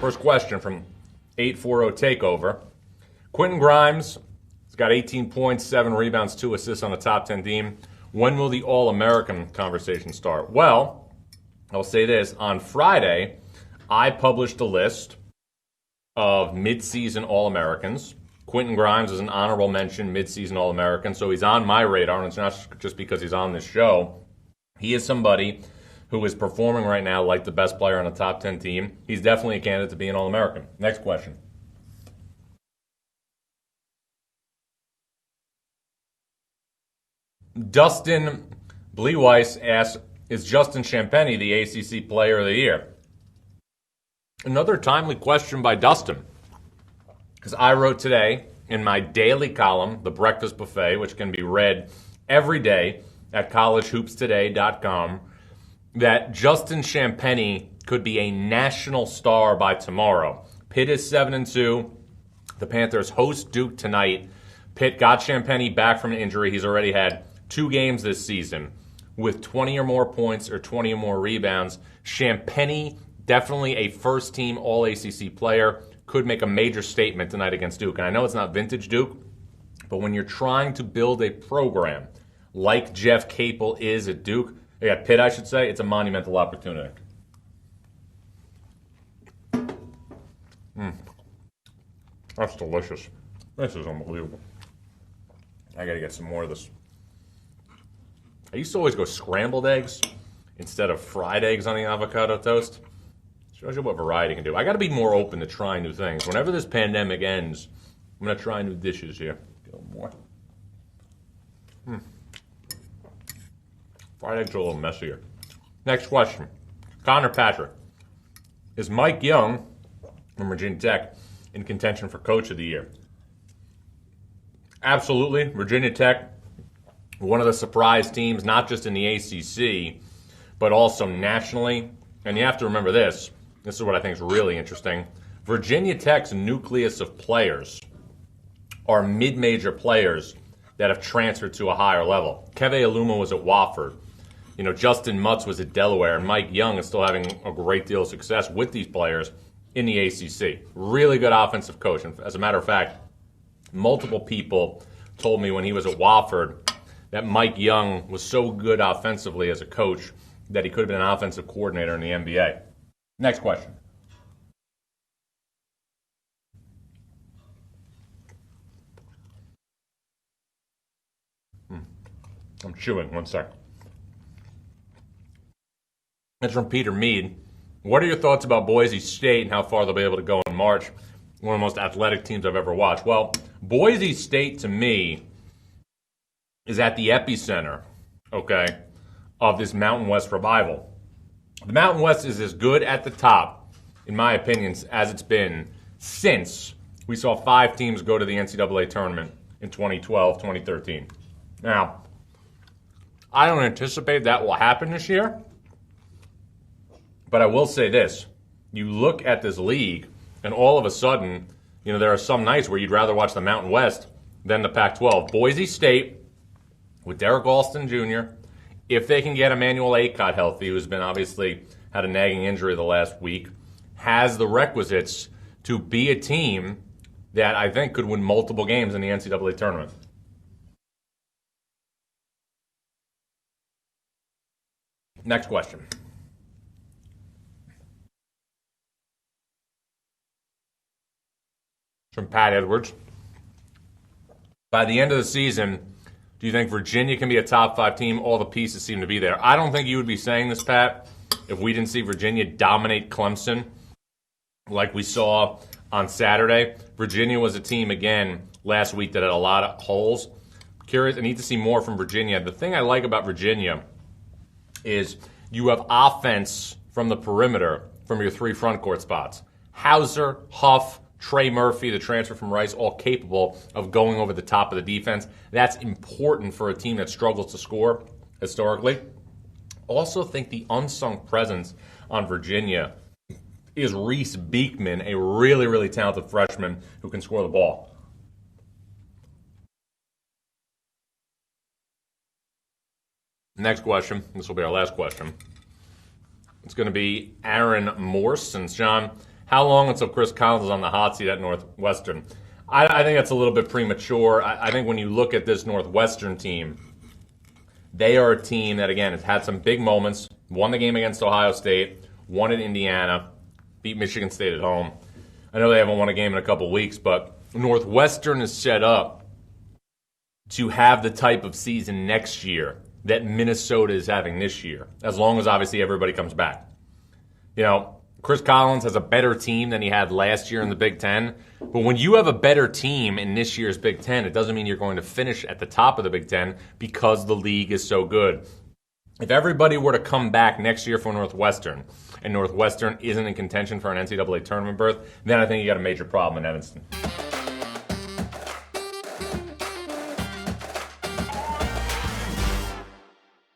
First question from 840 Takeover. Quentin Grimes has got 18 points, 7 rebounds, 2 assists on the top 10 team. When will the All-American conversation start? Well, I'll say this. On Friday, I published a list of mid-season All-Americans. Quentin Grimes is an honorable mention mid-season All-American, so he's on my radar, and it's not just because he's on this show. He is somebody who is performing right now like the best player on a top 10 team. He's definitely a candidate to be an All-American. Next question. Dustin Bleweiss asks, is Justin Champagnie the ACC Player of the Year? Another timely question by Dustin, because I wrote today in my daily column, The Breakfast Buffet, which can be read every day at collegehoopstoday.com, that Justin Champagnie could be a national star by tomorrow. Pitt is 7-2. The Panthers host Duke tonight. Pitt got Champagnie back from an injury. He's already had 2 games this season with 20 or more points or 20 or more rebounds. Champagnie, definitely a first-team All-ACC player, could make a major statement tonight against Duke. And I know it's not vintage Duke, but when you're trying to build a program like Jeff Capel is at Duke, at Pitt, I should say, it's a monumental opportunity. That's delicious. This is unbelievable. I gotta get some more of this. I used to always go scrambled eggs instead of fried eggs on the avocado toast. Shows you what variety you can do. I gotta be more open to trying new things. Whenever this pandemic ends, I'm gonna try new dishes here. Get a little more. Fried eggs are a little messier. Next question. Connor Patrick. Is Mike Young from Virginia Tech in contention for Coach of the Year? Absolutely. Virginia Tech, one of the surprise teams, not just in the ACC, but also nationally. And you have to remember this. This is what I think is really interesting. Virginia Tech's nucleus of players are mid-major players that have transferred to a higher level. Keve Aluma was at Wofford. Justin Mutz was at Delaware, and Mike Young is still having a great deal of success with these players in the ACC. Really good offensive coach. And as a matter of fact, multiple people told me when he was at Wofford that Mike Young was so good offensively as a coach that he could have been an offensive coordinator in the NBA. Next question. I'm chewing. One sec. It's from Peter Mead. What are your thoughts about Boise State and how far they'll be able to go in March? One of the most athletic teams I've ever watched. Well, Boise State, to me, is at the epicenter, of this Mountain West revival. The Mountain West is as good at the top, in my opinion, as it's been since we saw 5 teams go to the NCAA tournament in 2012, 2013. Now, I don't anticipate that will happen this year, but I will say this. You look at this league, and all of a sudden, there are some nights where you'd rather watch the Mountain West than the Pac-12. Boise State, with Derek Alston Jr., if they can get Emmanuel Acott healthy, who's been obviously had a nagging injury the last week, has the requisites to be a team that I think could win multiple games in the NCAA tournament. Next question. From Pat Edwards. By the end of the season, do you think Virginia can be a top 5 team? All the pieces seem to be there. I don't think you would be saying this, Pat, if we didn't see Virginia dominate Clemson like we saw on Saturday. Virginia was a team, again, last week that had a lot of holes. Curious, I need to see more from Virginia. The thing I like about Virginia is you have offense from the perimeter from your 3 front court spots. Hauser, Huff, Trey Murphy, the transfer from Rice, all capable of going over the top of the defense. That's important for a team that struggles to score historically. Also think the unsung presence on Virginia is Reese Beekman, a really, really talented freshman who can score the ball. Next question. This will be our last question. It's going to be Aaron Morse. And John, How long until Chris Collins is on the hot seat at Northwestern? I think that's a little bit premature. I think when you look at this Northwestern team, they are a team that, again, has had some big moments. Won the game against Ohio State, won at Indiana, beat Michigan State at home. I know they haven't won a game in a couple weeks, but Northwestern is set up to have the type of season next year that Minnesota is having this year, as long as obviously everybody comes back. Chris Collins has a better team than he had last year in the Big Ten. But when you have a better team in this year's Big Ten, it doesn't mean you're going to finish at the top of the Big Ten because the league is so good. If everybody were to come back next year for Northwestern, and Northwestern isn't in contention for an NCAA tournament berth, then I think you got a major problem in Evanston.